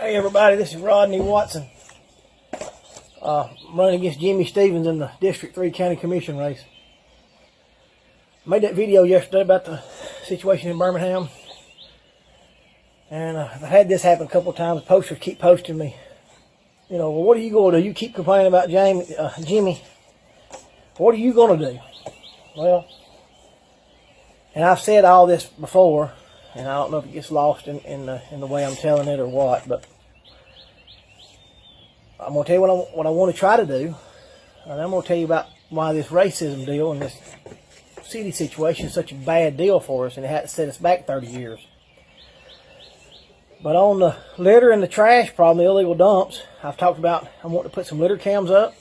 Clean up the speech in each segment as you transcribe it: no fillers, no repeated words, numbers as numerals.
Hey everybody, this is Rodney Watson. I'm running against Jimmy Stevens in the District 3 County Commission race. I made that video yesterday about the situation in Birmingham. And I've had this happen a couple of times. Posters keep posting me. You know, well, what are you going to do? You keep complaining about Jimmy. What are you going to do? Well, and I've said all this before, and I don't know if it gets lost in the way I'm telling it or what, but I'm going to tell you what I want to try to do. And I'm going to tell you about why this racism deal and this city situation is such a bad deal for us, and it had to set us back 30 years. But on the litter and the trash problem, the illegal dumps, I've talked about I want to put some litter cams up.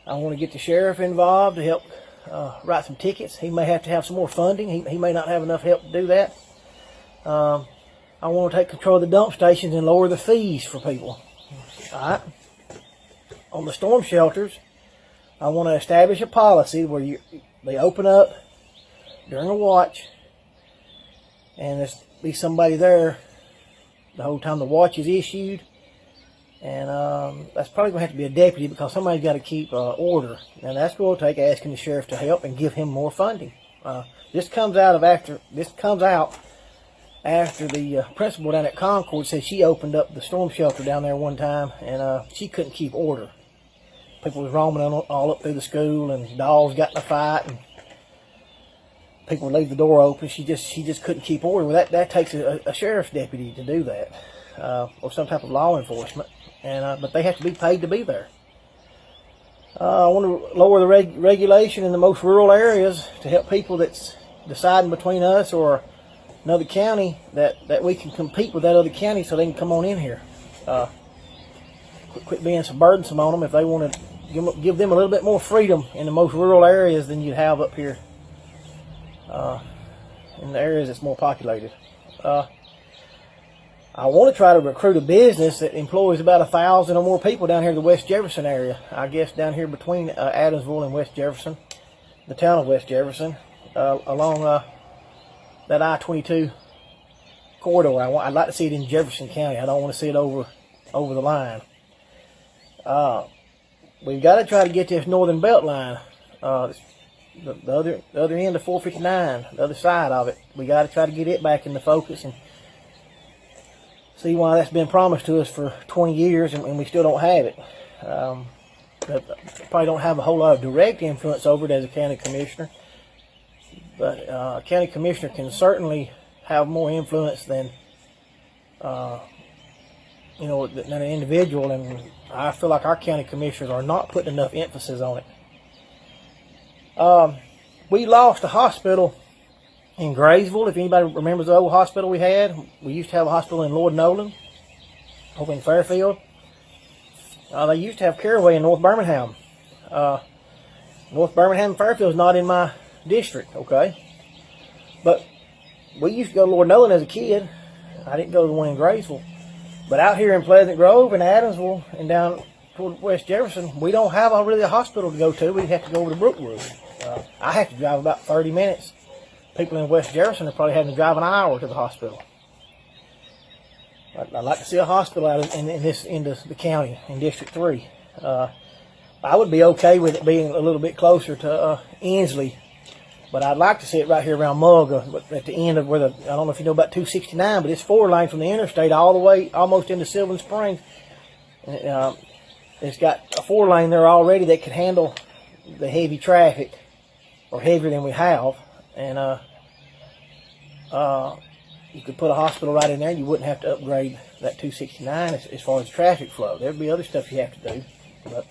I want to get the sheriff involved to help write some tickets. He may have to have some more funding. He may not have enough help to do that. I want to take control of the dump stations and lower the fees for people. Alright. On the storm shelters, I want to establish a policy where they open up during a watch, and there's be somebody there the whole time the watch is issued. And that's probably going to have to be a deputy, because somebody's got to keep order. And that's going to take asking the sheriff to help and give him more funding. This comes out after the principal down at Concord said she opened up the storm shelter down there one time, and she couldn't keep order. People was roaming all up through the school, and dogs got in a fight, and people would leave the door open. She just couldn't keep order. Well, that takes a sheriff's deputy to do that, or some type of law enforcement. And but they have to be paid to be there. I want to lower the regulation in the most rural areas to help people that's deciding between us or another county, that we can compete with that other county so they can come on in here. Quit being so burdensome on them. If they want to give them a little bit more freedom in the most rural areas than you have up here in the areas that's more populated. I want to try to recruit a business that employs about 1,000 or more people down here in the West Jefferson area. I guess down here between Adamsville and West Jefferson, the town of West Jefferson, along that I-22 corridor. I'd like to see it in Jefferson County. I don't want to see it over the line. We've got to try to get this northern belt line, the other end of 459, the other side of it. We got to try to get it back into focus and see why that's been promised to us for 20 years and we still don't have it. But probably don't have a whole lot of direct influence over it as a county commissioner. But a county commissioner can certainly have more influence than than an individual, and I feel like our county commissioners are not putting enough emphasis on it. We lost a hospital in Graysville. If anybody remembers the old hospital we had, we used to have a hospital in Lord Nolan over in Fairfield. They used to have Caraway in North Birmingham. North Birmingham and Fairfield is not in my district, okay? But we used to go to Lord Nolan as a kid. I didn't go to the one in Graysville. But out here in Pleasant Grove and Adamsville and down toward West Jefferson, we don't have really a hospital to go to. We have to go over to Brookwood. I have to drive about 30 minutes. People in West Jefferson are probably having to drive an hour to the hospital. I'd like to see a hospital out in the county, in District 3. I would be okay with it being a little bit closer to Inslee, but I'd like to see it right here around Mulga, at the end of where I don't know if you know about 269, but it's 4 lane from the interstate all the way almost into Sylvan Springs. It's got a 4 lane there already that could handle the heavy traffic, or heavier than we have. And you could put a hospital right in there. You wouldn't have to upgrade that 269 as far as traffic flow. There'd be other stuff you have to do. But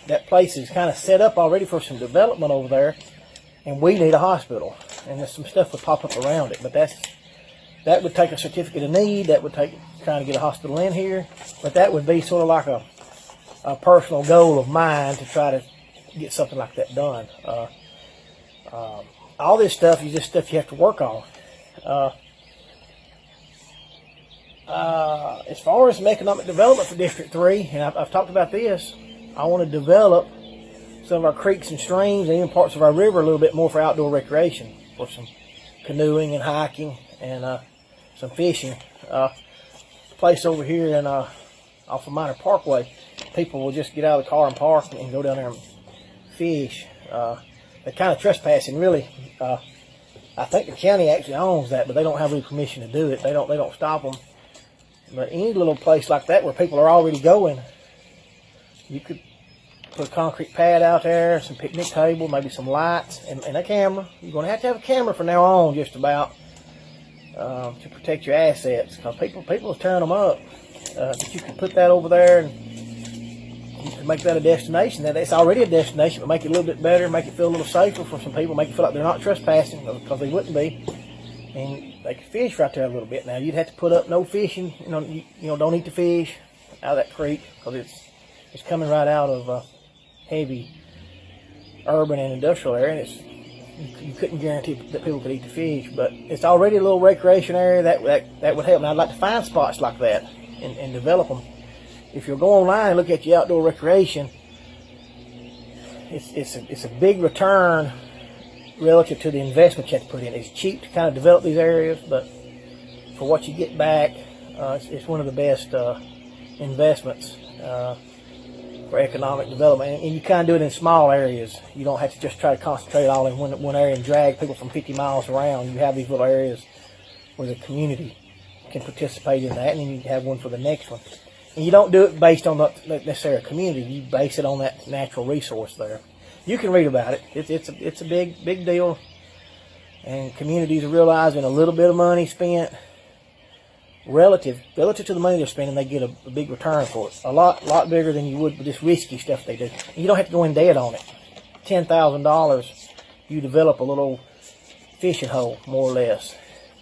that place is kind of set up already for some development over there. And we need a hospital. And there's some stuff would pop up around it. But that would take a certificate of need. That would take trying to get a hospital in here. But that would be sort of like a personal goal of mine to try to get something like that done. All this stuff is just stuff you have to work on. As far as some economic development for District 3, and I've talked about this, I want to develop some of our creeks and streams and even parts of our river a little bit more for outdoor recreation, for some canoeing and hiking and some fishing. place over here in off of Minor Parkway. People will just get out of the car and park and go down there and fish. They're kind of trespassing, really. I think the county actually owns that, but they don't have any permission to do it. They don't stop them. But any little place like that where people are already going, you could put a concrete pad out there, some picnic table, maybe some lights, and a camera. You're going to have a camera from now on, just about, to protect your assets, because people are tearing them up. But you can put that over there, and you can make that a destination. It's already a destination, but make it a little bit better, make it feel a little safer for some people, make it feel like they're not trespassing, because they wouldn't be. And they could fish right there a little bit. Now, you'd have to put up no fishing. You know, don't eat the fish out of that creek, because it's coming right out of heavy urban and industrial area, and you couldn't guarantee that people could eat the fish. But it's already a little recreation area that would help. Now, I'd like to find spots like that and develop them. If you'll go online and look at your outdoor recreation, it's a big return relative to the investment you have to put in. It's cheap to kind of develop these areas, but for what you get back, it's one of the best investments for economic development. And you kind of do it in small areas. You don't have to just try to concentrate all in one area and drag people from 50 miles around. You have these little areas where the community can participate in that, and then you have one for the next one. And you don't do it based on not necessarily a community. You base it on that natural resource there. You can read about it. It's a big deal, and communities are realizing a little bit of money spent relative to the money they're spending, they get a big return for it. A lot bigger than you would with this risky stuff they do. And you don't have to go in debt on it. $10,000, you develop a little fishing hole, more or less,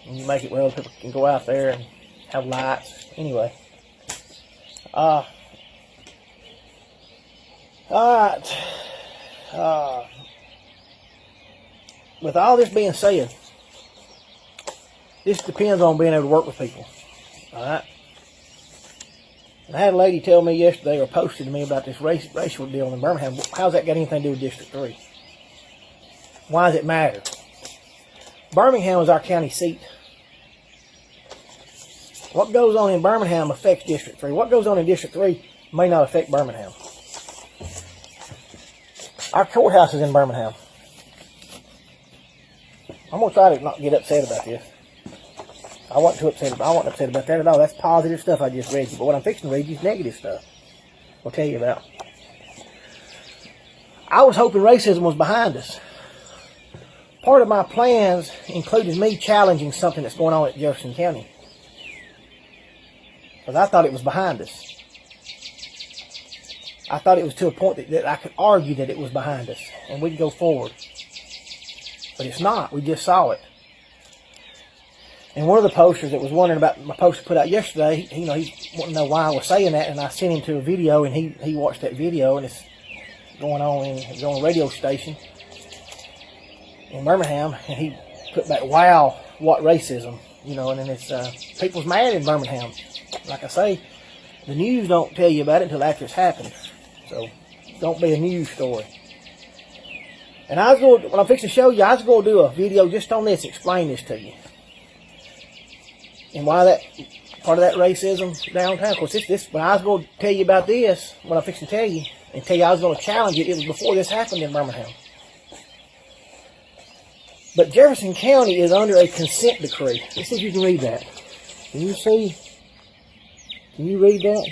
and you make it where other people can go out there and have lights. Anyway, all right. With all this being said, this depends on being able to work with people. All right. And I had a lady tell me yesterday, or posted to me, about this racial deal in Birmingham. How's that got anything to do with District 3? Why does it matter? Birmingham is our county seat. What goes on in Birmingham affects District 3. What goes on in District 3 may not affect Birmingham. Our courthouse is in Birmingham. I'm going to try to not get upset about this. I wasn't upset about that at all. That's positive stuff I just read you. But what I'm fixing to read you is negative stuff I'll tell you about. I was hoping racism was behind us. Part of my plans included me challenging something that's going on at Jefferson County, because I thought it was behind us. I thought it was to a point that I could argue that it was behind us and we could go forward. But it's not. We just saw it. And one of the posters that was wondering about my post I put out yesterday, he wanted to know why I was saying that, and I sent him to a video, and he watched that video, and it's going on a radio station in Birmingham, and he put back, "Wow, what racism," and then it's people's mad in Birmingham. Like I say, the news don't tell you about it until after it's happened, so don't be a news story. And when I'm fixing to show you, I was going to do a video just on this, explain this to you. And why that part of that racism downtown. Of course, when I was going to tell you about this, what I'm fixing to tell you, and tell you I was going to challenge it, it was before this happened in Birmingham. But Jefferson County is under a consent decree. Let's see if you can read that. Can you see? Can you read that?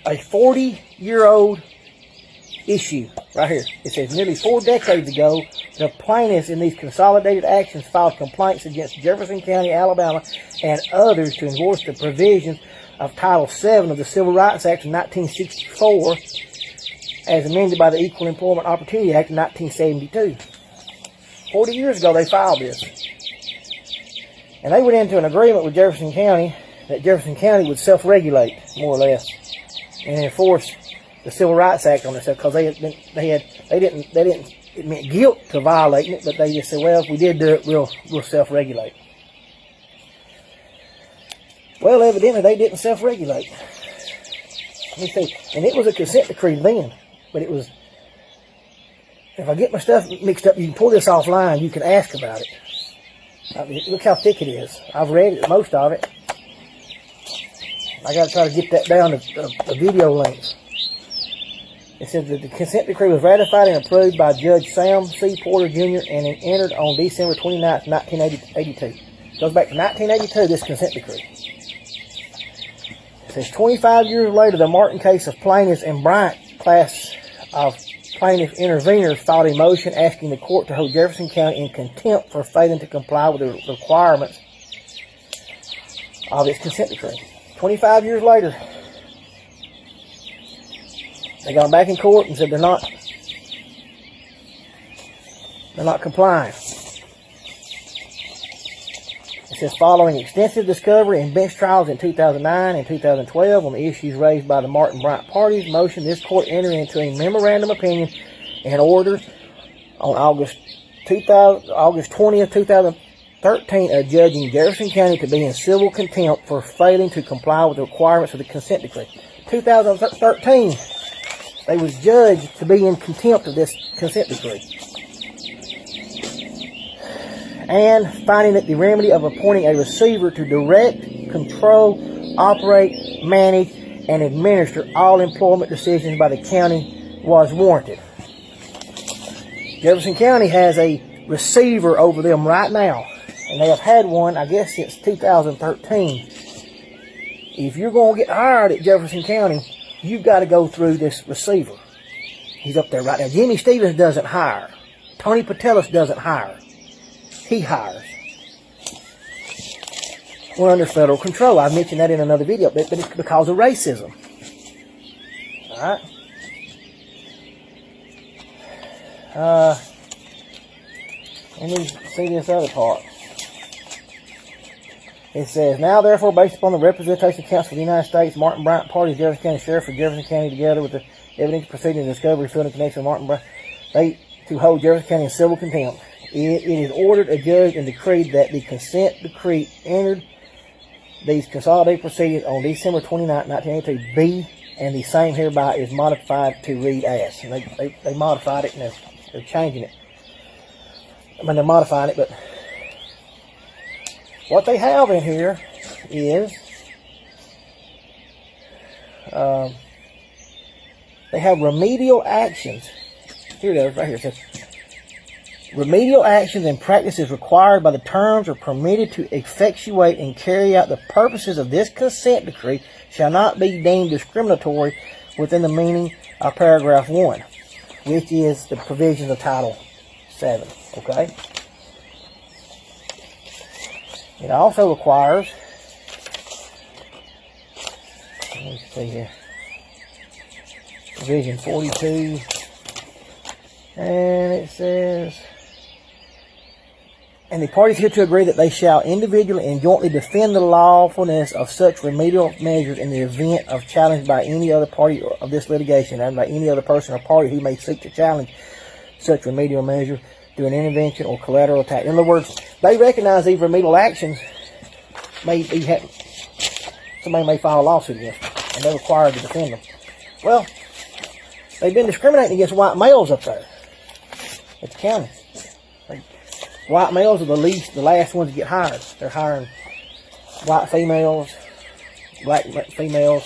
A 40-year-old issue right here. It says, nearly 4 decades ago, the plaintiffs in these consolidated actions filed complaints against Jefferson County, Alabama, and others to enforce the provisions of Title VII of the Civil Rights Act of 1964, as amended by the Equal Employment Opportunity Act of 1972. 40 years ago, they filed this. And they went into an agreement with Jefferson County that Jefferson County would self-regulate, more or less, and enforce the Civil Rights Act on themselves, because they didn't. It meant guilt to violating it, but they just said, well, if we did do it, we'll self-regulate. Well, evidently they didn't self-regulate. Let me see. And it was a consent decree then, but it was. If I get my stuff mixed up, you can pull this offline. You can ask about it. Look how thick it is. I've read it, most of it. I got to try to get that down to the video links. It says that the consent decree was ratified and approved by Judge Sam C. Porter Jr. and entered on December 29th, 1982. It goes back to 1982, this consent decree. It says 25 years later, the Martin case of plaintiffs and Bryant class of plaintiff interveners filed a motion asking the court to hold Jefferson County in contempt for failing to comply with the requirements of its consent decree. 25 years later, they got back in court and said they're not complying. It says, following extensive discovery and bench trials in 2009 and 2012 on the issues raised by the Martin Bryant party's motion, this court entered into a memorandum opinion and order on August 20th, 2013, adjudging Jefferson County to be in civil contempt for failing to comply with the requirements of the consent decree. 2013, they was judged to be in contempt of this consent decree. And finding that the remedy of appointing a receiver to direct, control, operate, manage, and administer all employment decisions by the county was warranted. Jefferson County has a receiver over them right now, and they have had one, I guess, since 2013. If you're going to get hired at Jefferson County, you've got to go through this receiver. He's up there right now. Jimmy Stevens doesn't hire. Tony Patelis doesn't hire. He hires. We're under federal control. I've mentioned that in another video, but it's because of racism. Alright? Let me see this other part. It says, now therefore, based upon the Representation Council of the United States, Martin Bryant Party, Jefferson County Sheriff for Jefferson County, together with the evidence proceeding and discovery field in connection with Martin Bryant, they to hold Jefferson County in civil contempt. It is ordered, adjudged, and decreed that the consent decree entered these consolidated proceedings on December 29, 1982 be, and the same hereby is modified to read as. And they modified it, and they're changing it. I mean, they're modifying it, but what they have in here is they have remedial actions. Here it is, right here. It says, remedial actions and practices required by the terms or permitted to effectuate and carry out the purposes of this consent decree shall not be deemed discriminatory within the meaning of paragraph 1, which is the provisions of Title 7. Okay? It also requires, let me see here, provision 42, and it says, and the parties hereto agree that they shall individually and jointly defend the lawfulness of such remedial measures in the event of challenge by any other party of this litigation and by any other person or party who may seek to challenge such remedial measure through an intervention or collateral attack. In other words, they recognize these remedial actions may be somebody may file a lawsuit against them, and they're required to defend them. Well, they've been discriminating against white males up there at the county. White males are the last ones to get hired. They're hiring white females, black females,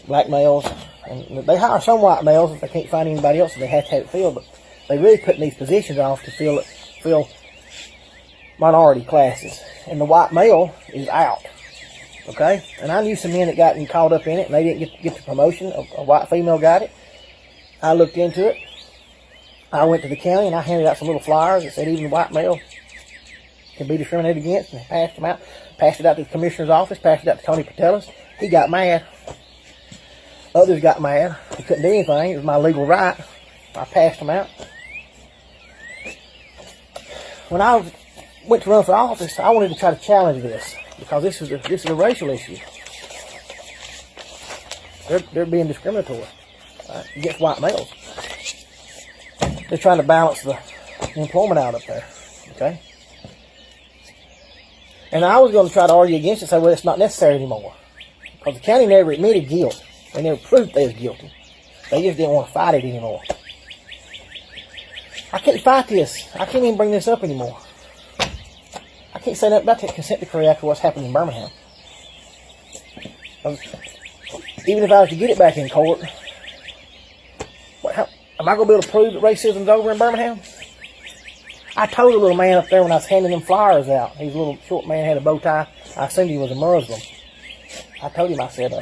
black males, and they hire some white males if they can't find anybody else, so they have to have it filled. But they really putting these positions off to fill minority classes, and the white male is out. Okay, and I knew some men that got caught up in it, and they didn't get the promotion. A white female got it. I looked into it. I went to the county and I handed out some little flyers that said even the white male can be discriminated against, and passed them out. Passed it out to the commissioner's office, passed it out to Tony Patelis. He got mad. Others got mad. He couldn't do anything. It was my legal right. I passed them out. When I went to run for office, I wanted to try to challenge this, because this is a racial issue. They're being discriminatory against white males. They're trying to balance the employment out up there. Okay? And I was going to try to argue against it and say, well, it's not necessary anymore. Because the county never admitted guilt. They never proved they was guilty. They just didn't want to fight it anymore. I can't fight this. I can't even bring this up anymore. I can't say nothing about that consent decree after what's happened in Birmingham. Even if I was to get it back in court, am I going to be able to prove that racism's over in Birmingham? I told a little man up there when I was handing them flyers out. He was a little short man, had a bow tie. I assumed he was a Muslim. I told him, I said,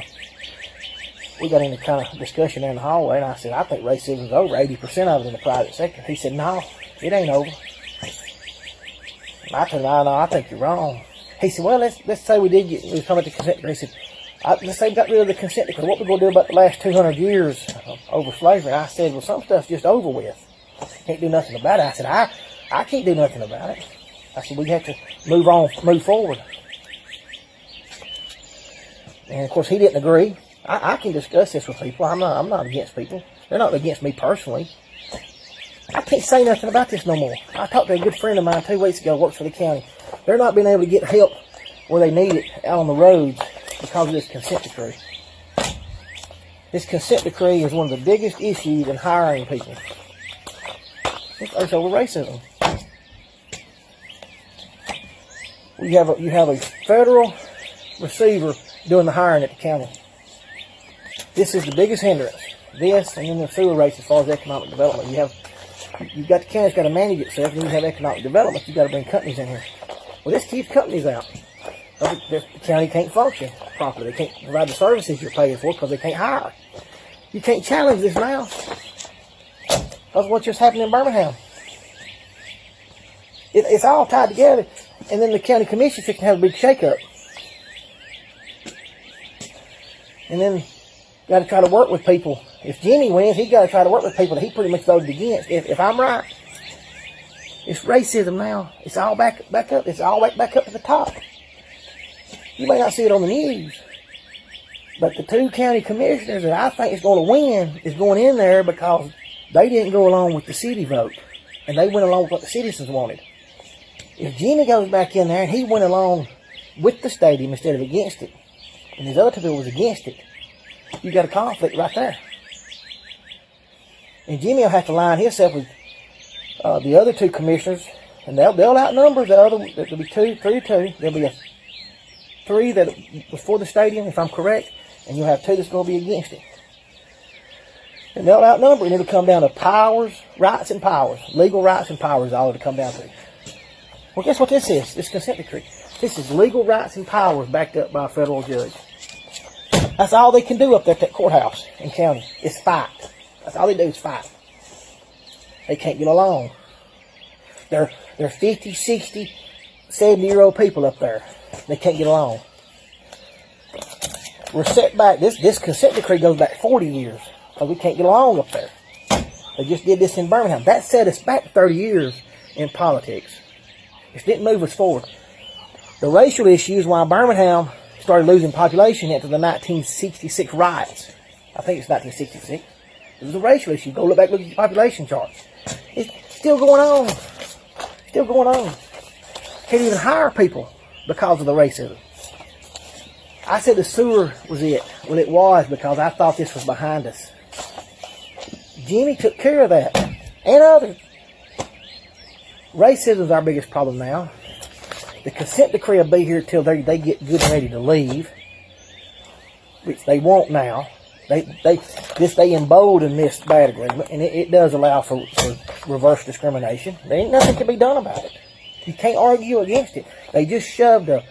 we got into kind of discussion there in the hallway, and I said, I think racism's over, 80% of it in the private sector. He said, no, it ain't over. And I told him, no, I think you're wrong. He said, well, let's say we was talking about the consent decree. He said, let's say we got rid of the consent decree. What we going to do about the last 200 years over slavery? I said, well, some stuff's just over with. Can't do nothing about it. I said, I can't do nothing about it. I said, we have to move forward. And of course, he didn't agree. I can discuss this with people. I'm not against people. They're not against me personally. I can't say nothing about this no more. I talked to a good friend of mine 2 weeks ago, works for the county. They're not being able to get help where they need it out on the roads because of this consent decree. This consent decree is one of the biggest issues in hiring people. It's over racism. You have a federal receiver doing the hiring at the county. This is the biggest hindrance. This and then the sewer rates as far as economic development. You've got the county's got to manage itself, and you have economic development. You've got to bring companies in here. Well, this keeps companies out. The county can't function properly. They can't provide the services you're paying for because they can't hire. You can't challenge this now. That's what just happened in Birmingham. It's all tied together, and then the county commission can have a big shakeup. And then got to try to work with people. If Jimmy wins, he got to try to work with people that he pretty much voted against. If I'm right, it's racism now. It's all back up. It's all back up to the top. You may not see it on the news, but the 2 county commissioners that I think is going to win is going in there because they didn't go along with the city vote, and they went along with what the citizens wanted. If Jimmy goes back in there and he went along with the stadium instead of against it, and his other 2 people was against it, you got a conflict right there. And Jimmy will have to line himself with the other 2 commissioners, and they'll outnumber the other. There'll be 3 to 2. There'll be 3 that was for the stadium, if I'm correct, and you'll have 2 that's going to be against it. And they'll outnumber, and it'll come down to powers, rights, and powers. Legal rights and powers is all it'll come down to. Well, guess what this is? This consent decree. This is legal rights and powers backed up by a federal judge. That's all they can do up there at that courthouse in county is fight. That's all they do is fight. They can't get along. They're 50, 60, 70-year-old people up there. They can't get along. We're set back. This consent decree goes back 40 years because we can't get along up there. They just did this in Birmingham. That set us back 30 years in politics. It didn't move us forward. The racial issues why Birmingham started losing population after the 1966 riots. I think it's 1966. It was a racial issue. Go look at the population charts. It's still going on. Still going on. Can't even hire people because of the racism. I said the sewer was it. Well, it was because I thought this was behind us. Jimmy took care of that. And others. Racism is our biggest problem now. The consent decree will be here till they get good and ready to leave, which they won't now. They embolden this bad agreement, and it does allow for reverse discrimination. There ain't nothing can be done about it. You can't argue against it. They just shoved a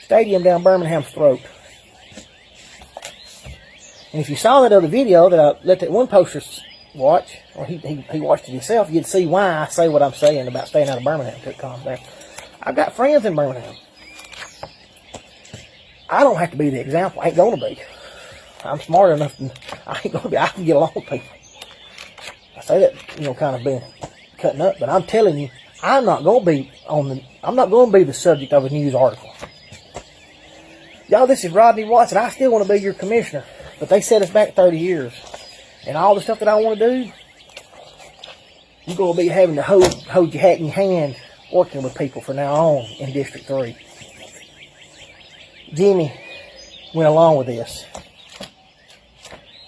stadium down Birmingham's throat. And if you saw that other video that I let that one poster watch, or he watched it himself, you'd see why I say what I'm saying about staying out of Birmingham to calm down. I've got friends in Birmingham. I don't have to be the example. I ain't going to be. I'm smart enough. I ain't going to be. I can get along with people. I say that, kind of being cutting up, but I'm telling you, I'm not going to be the subject of a news article. Y'all, this is Rodney Watson. I still want to be your commissioner, but they set us back 30 years. And all the stuff that I want to do, you're going to be having to hold your hat in your hand working with people from now on in District 3. Jimmy went along with this.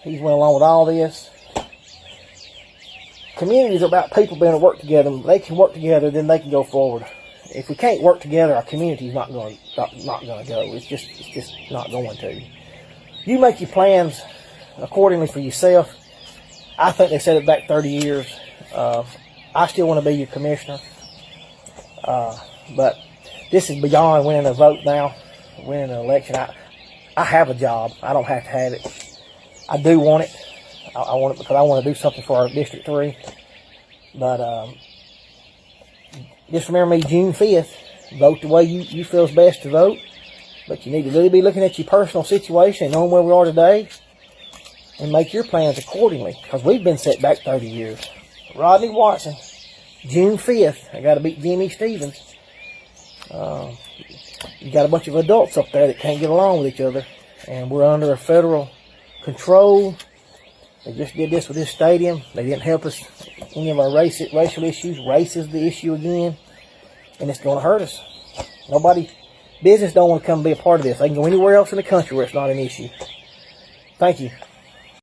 He went along with all this. Communities are about people being able to work together. They can work together, then they can go forward. if we can't work together, our community's not going to go. It's just not going to. You make your plans accordingly for yourself. I think they set it back 30 years. I still want to be your commissioner. But this is beyond winning a vote now, winning an election. I have a job. I don't have to have it. I do want it. I want it because I want to do something for our District 3. But just remember me June 5th. Vote the way you feel is best to vote. But you need to really be looking at your personal situation and knowing where we are today and make your plans accordingly, because we've been set back 30 years. Rodney Watson, June 5th. I got to beat Jimmy Stevens. You got a bunch of adults up there that can't get along with each other, and we're under a federal control. They just did this with this stadium. They didn't help us any of our racial issues. Race is the issue again, and it's going to hurt us. Business don't want to come be a part of this. They can go anywhere else in the country where it's not an issue. Thank you.